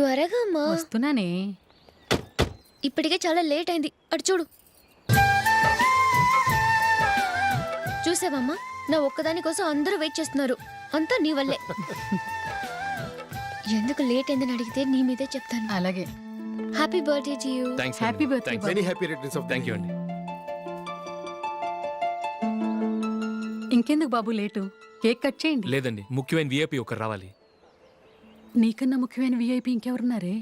త్వరగా అమ్మా. వస్తున్నానే. ఇప్పటికే చాలా లేట్ అయింది. అటు చూడు. చూసావమ్మా, నా ఒక్కదాని కోసం అందరూ వెయిట్ చేస్తున్నారు. అంతా నీ వల్లే. ఎందుకు లేట్ అయిందని అడిగితే నీ మీదే చెప్తాను. అలాగే. Happy birthday to you. Happy birthday. Many happy returns of thank you అండి. ఇంకెందుకు బాబు లేటు? కేక్ కట్ చేయండి. లేదండి, ముఖ్యమైన విఐపి ఒకరు రావాలి. నీకన్నా ముఖ్యమైన విఐపి ఇంకెవరున్నారే?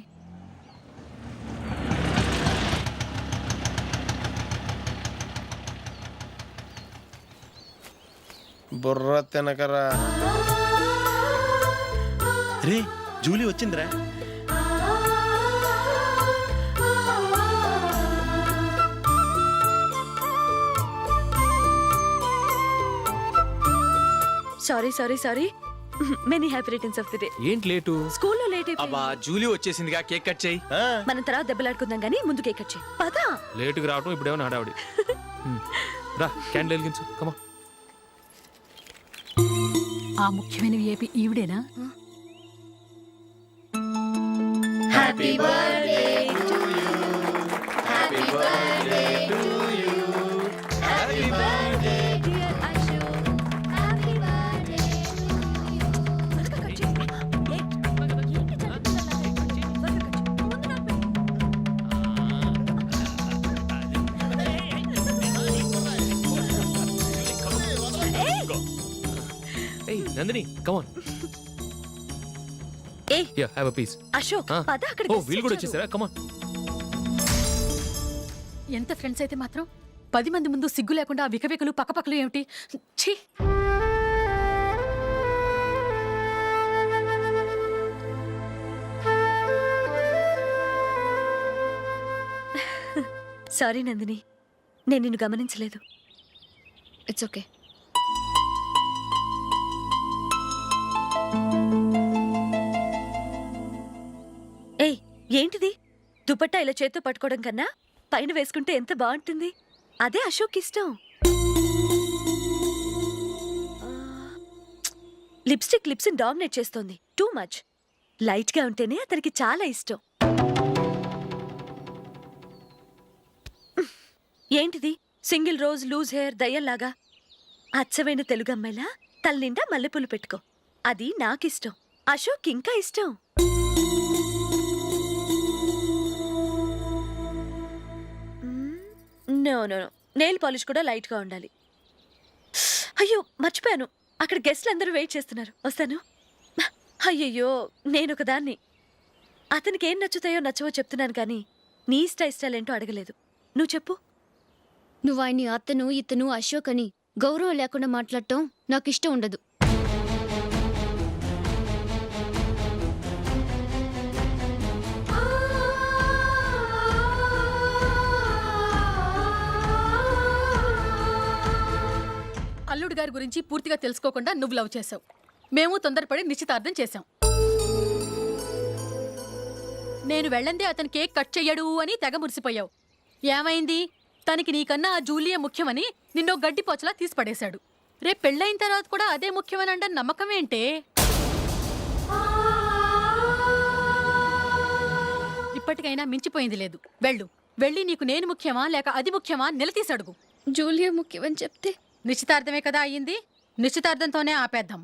బుర్ర తినకరా. రే జూలీ వచ్చిందిరా. Sorry sorry sorry, many happy returns of the day. ఏంటి లేటు? స్కూల్లో లేట్ అయిపోయింది. అబ్బా జూలీ వచ్చేసిందిగా, కేక్ కట్ చేయి. మనం తర్వాత దెబ్బలాడుకుందాం గానీ ముందు కేక్ కట్ చేయి. పదా. లేటుగా రావటం ఇప్పుడేమో హడావుడి. రా క్యాండిల్ వెలిగించు. కమా. ఆ ముఖ్యమైన విఐపి ఈవిడేనా? Happy birthday to you. Happy birthday to you. Happy birthday dear Ashu. Happy birthday to you. త్వరగా కట్ చేయి. ఏంటి చదువుతున్నావు? త్వరగా కట్ చేయి. ముందు నాకు ఏయ్ నందిని, కమ్ ఆన్. ఏయ్ yeah, have a piece. Ashok, పద అక్కడికి. ఓ వీళ్ళు కూడా వచ్చేసారా? Come on. ఎంత ఫ్రెండ్స్ అయితే మాత్రం 10 మంది ముందు సిగ్గు లేకుండా ఆ వికవికలు పక్కపక్కలు ఏమిటి? ఛీ! సారీ నందిని, నేను నిన్ను గమనించలేదు. It's okay. ఏయ్ ఏంటిది? దుపట్టా ఇలా చేత్తో పట్టుకోవడం కన్నా పైన వేసుకుంటే ఎంత బాగుంటుంది. అదే అశోక్ ఇష్టం. లిప్స్టిక్ లిప్స్ డామినేట్ చేస్తోంది. Too much. లైట్ గా ఉంటేనే అతనికి చాలా ఇష్టం. ఏంటిది? సింగిల్ రోజ్ లూజ్ హెయిర్ దయ్యంలాగా. అచ్చమైన తెలుగు అమ్మాయిలా తల్లిండా మల్లెపూలు పెట్టుకో. అది నాకిష్టం. అశోక్ ఇంకా ఇష్టం. No no no, nail polish కూడా లైట్ గా ఉండాలి. అయ్యో మర్చిపోయాను, అక్కడ గెస్ట్లు అందరూ వెయిట్ చేస్తున్నారు. వస్తాను. అయ్యయ్యో, నేను ఒకదాన్ని. అతనికి ఏం నచ్చుతాయో నచ్చవో చెప్తున్నాను కానీ నీ ఇష్టాలేంటో అడగలేదు. నువ్వు చెప్పు. నువ్వు ఆయన్ని అతను ఇతను అశోక్ అని గౌరవం లేకుండా మాట్లాడటం నాకు ఇష్టం ఉండదు. అల్లుడు గారి గురించి పూర్తిగా తెలుసుకోకుండా నువ్వు లవ్ చేసావు. మేము తొందరపడి నిశ్చితార్థం చేశాం. నేను వెళ్ళందే అతను కేక్ కట్ చెయ్యడు అని తెగ మురిసిపోయావు. ఏమైంది? తనకి నీకన్నా ఆ జూలియే ముఖ్యమని నిన్నో గడ్డిపోచలా తీసిపడేశాడు. రేపు పెళ్ళైన తర్వాత కూడా అదే ముఖ్యమని అంటే నమ్మకం ఏంటే? ఇప్పటికైనా మించిపోయింది లేదు. వెళ్ళి నీకు నేను ముఖ్యమా లేక అది ముఖ్యమా నిలదీసడుగు. జూలియా ముఖ్యమని చెప్తే నిశ్చితార్థమే కదా అయ్యింది. నిశ్చితార్థంతోనే ఆపేద్దాం.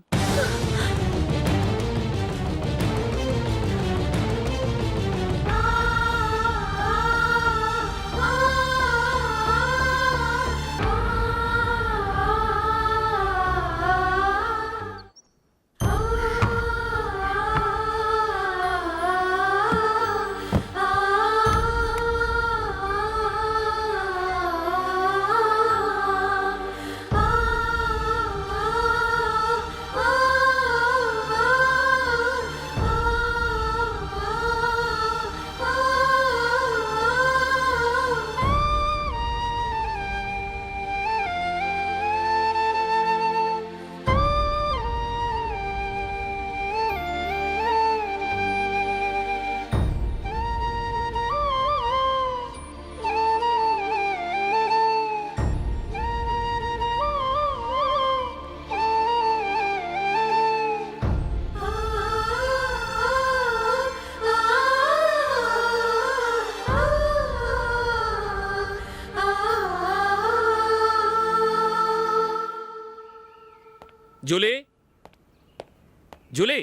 జూలీ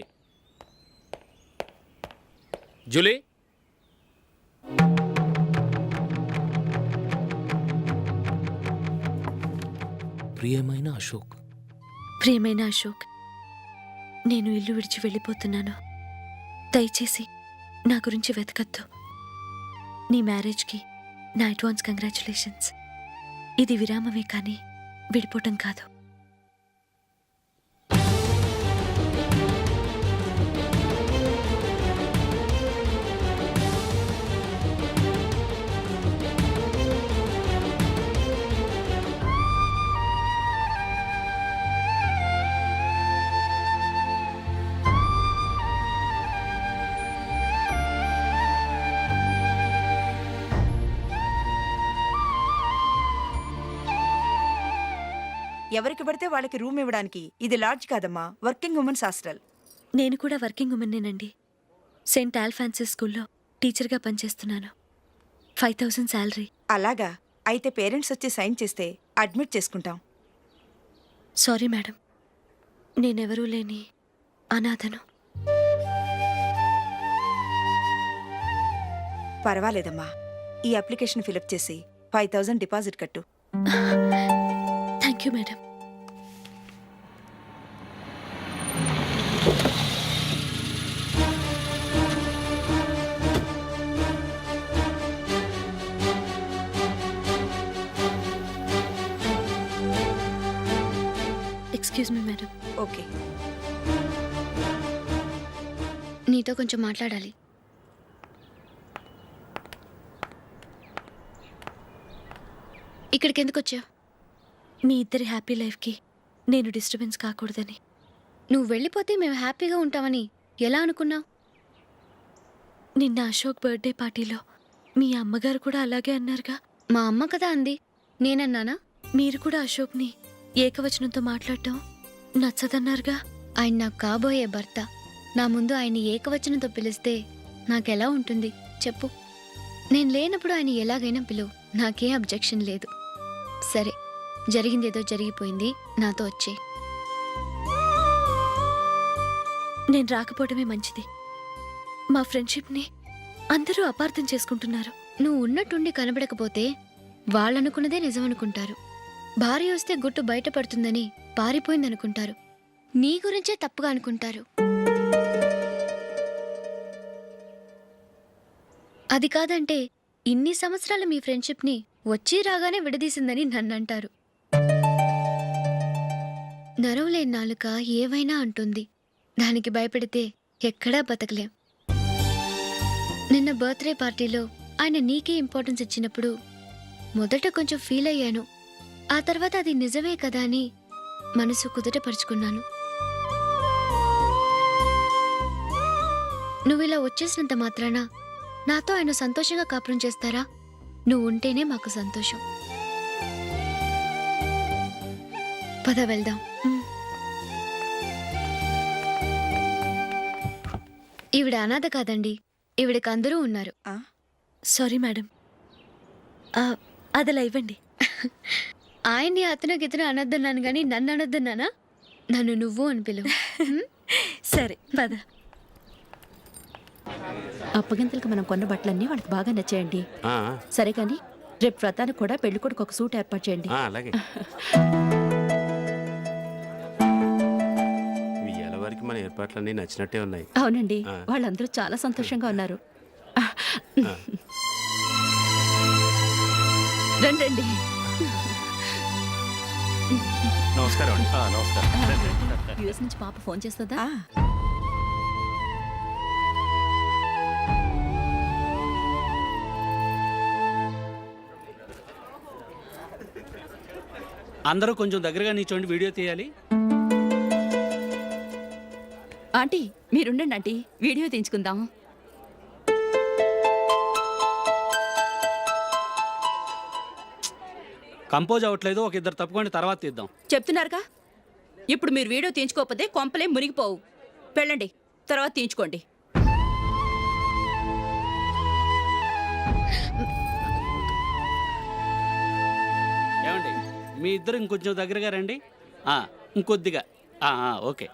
జూలీ ప్రియమైన అశోక్. ప్రియమైన అశోక్, నేను ఇల్లు విడిచి వెళ్ళిపోతున్నాను. దయచేసి నా గురించి వెతకద్దు. నీ మ్యారేజ్కి నా అడ్వాన్స్ కంగ్రాచులేషన్స్. ఇది విరామమే కానీ విడిపోవటం కాదు. ఎవరికి పడితే వాళ్ళకి రూమ్ ఇవ్వడానికి ఇది లాడ్జ్ కాదమ్మా, వర్కింగ్ ఉమెన్స్ హాస్టల్. నేను కూడా వర్కింగ్ ఉమెన్నేనండి. సెయింట్ ఆల్ఫాన్సిస్ స్కూల్లో టీచర్గా పనిచేస్తున్నాను. 5000 శాలరీ. అలాగా, అయితే పేరెంట్స్ వచ్చి సైన్ చేస్తే అడ్మిట్ చేసుకుంటాం. సారీ మేడం, నేనెవరూ లేని అనాథను. పర్వాలేదమ్మా, ఈ అప్లికేషన్ ఫిలప్ చేసి 5000 డిపాజిట్ కట్టు. Thank you madam. Excuse me madam. Okay. నీతో కొంచెం మాట్లాడాలి. ఇక్కడికి ఎందుకు వచ్చావు? మీ ఇద్దరి హ్యాపీ లైఫ్కి నేను డిస్టర్బెన్స్ కాకూడదని. నువ్వు వెళ్ళిపోతే మేము హ్యాపీగా ఉంటామని ఎలా అనుకున్నావు? నిన్న అశోక్ బర్త్డే పార్టీలో మీ అమ్మగారు కూడా అలాగే అన్నారుగా. మా అమ్మ కదా అంది, నేనన్నానా? మీరు కూడా అశోక్ని ఏకవచనంతో మాట్లాడటం నచ్చదన్నారుగా. ఆయన నాకు కాబోయే భర్త. నా ముందు ఆయన్ని ఏకవచనంతో పిలిస్తే నాకెలా ఉంటుంది చెప్పు? నేను లేనప్పుడు ఆయన ఎలాగైనా పిలువు, నాకేం అబ్జెక్షన్ లేదు. సరే, జరిగిందేదో జరిగిపోయింది, నాతో వచ్చే. నేను రాకపోవడమే మంచిది. మా ఫ్రెండ్షిప్ని అందరూ అపార్థం చేసుకుంటున్నారు. నువ్వు ఉన్నట్టుండి కనబడకపోతే వాళ్ళనుకున్నదే నిజమనుకుంటారు. భార్య వస్తే గుట్టు బయటపడుతుందని పారిపోయిందనుకుంటారు. నీ గురించే తప్పుగా అనుకుంటారు. అది కాదంటే ఇన్ని సంవత్సరాలు మీ ఫ్రెండ్షిప్ని వచ్చి రాగానే విడదీసిందని నన్నంటారు. నరవలేని నాలుక ఏవైనా అంటుంది. దానికి భయపడితే ఎక్కడా బతకలేం. నిన్న బర్త్డే పార్టీలో ఆయన నీకే ఇంపార్టెన్స్ ఇచ్చినప్పుడు మొదట కొంచెం ఫీల్ అయ్యాను. ఆ తర్వాత అది నిజమే కదా అని మనసు కుదుటపరుచుకున్నాను. నువ్విలా వచ్చేసినంత మాత్రాన నాతో ఆయన సంతోషంగా కాపురం చేస్తారా? నువ్వు ఉంటేనే మాకు సంతోషం. పద వెళ్దాం. ఈవిడ అనాథ కాదండి, ఈవిడకి అందరూ ఉన్నారు. సారీ మేడం, అదలా ఇవ్వండి. ఆయన్ని అతను గితను అనొద్దన్నాను గాని నన్ను అనొద్దన్నానా? నన్ను నువ్వు అని పిలువు. సరే పద. అప్పగింతలకు మనం కొన్న బట్టలన్నీ వాళ్ళకి బాగా నచ్చేయండి. సరే కానీ రేపు వ్రతానికి కూడా పెళ్లి కొడుకు ఒక సూట్ ఏర్పాటు చేయండి. అలాగే. ఇవాళ వరకు మన ఏర్పాట్లన్నీ నచ్చినట్టే ఉన్నాయి. అవునండి, వాళ్ళందరూ చాలా సంతోషంగా ఉన్నారు. రండి. నమస్కారం అండి. నమస్కారం. యూఎస్ నుంచి పాప ఫోన్ చేస్తుందా? అందరూ కొంచెం దగ్గరగా నిల్చోండి, వీడియో తీయాలి. ఆంటీ మీరుండండి ఆంటీ, వీడియో తీయించుకుందాం. కంపోజ్ అవ్వట్లేదు, ఒక ఇద్దరు తప్పుకోండి, తర్వాత తీద్దాం. చెప్తున్నారుగా, ఇప్పుడు మీరు వీడియో తీయించుకోకపోతే కొంపలే మునిగిపోవు. వెళ్ళండి, తర్వాత తీయించుకోండి. ఏమండి, మీ ఇద్దరు ఇంకొంచెం దగ్గరగా రండి. ఇంకొద్దిగా. ఓకే.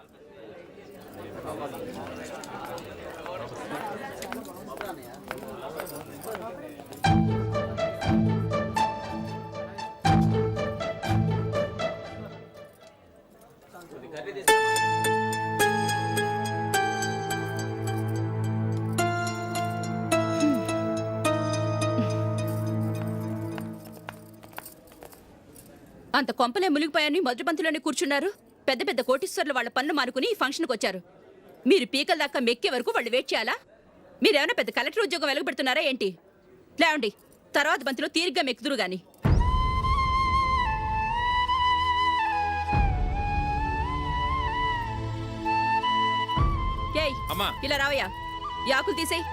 అంత కొంపలే మునిగిపోయాని మొదటి పంతులోనే కూర్చున్నారు. పెద్ద పెద్ద కోటీశ్వర్లు వాళ్ళ పనులు మానుకుని ఈ ఫంక్షన్కి వచ్చారు. మీరు పీకల దాకా మెక్కే వరకు వాళ్ళు వెయిట్ చేయాలా? మీరేమైనా పెద్ద కలెక్టర్ ఉద్యోగం వెలగబెడుతున్నారా ఏంటి? లేవండి, తర్వాత బంతిలో తీరిగ్గా మెక్కుదురు గాని. ఏయ్, అమ్మా ఇలా రావయ్యా, యాకులు తీసేయ్.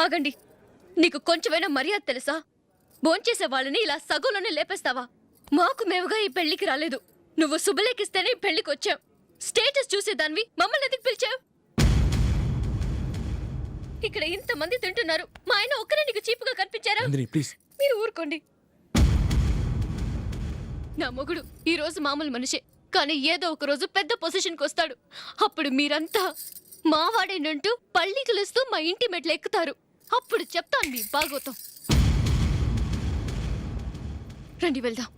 ఆగండి, నీకు కొంచెమైనా మర్యాద తెలుసా? భోంచేసే వాళ్ళని ఇలా సగంలోనే లేపేస్తావా? మాకు మేముగా ఈ పెళ్లికి రాలేదు. నువ్వు శుభలేఖిస్తేనే ఈ పెళ్లికి వచ్చావు. స్టేటస్ చూసేదానివి మమ్మల్ని ఎందుకు పిలిచావు? ఇక్కడ ఇంతమంది తింటున్నారు, మా ఆయన ఒక్కరే నీకు చీపుగా కనిపించారా? ప్లీజ్ మీరు ఊరుకోండి. నా మొగుడు ఈ రోజు మామూలు మనిషే, కానీ ఏదో ఒక రోజు పెద్ద పొజిషన్కి వస్తాడు. అప్పుడు మీరంతా మావాడేనంటూ పళ్ళి కలుస్తూ మా ఇంటి మెట్లు ఎక్కుతారు. అప్పుడు చెప్తాను మీ బాగోతం. రండి వెళ్దాం.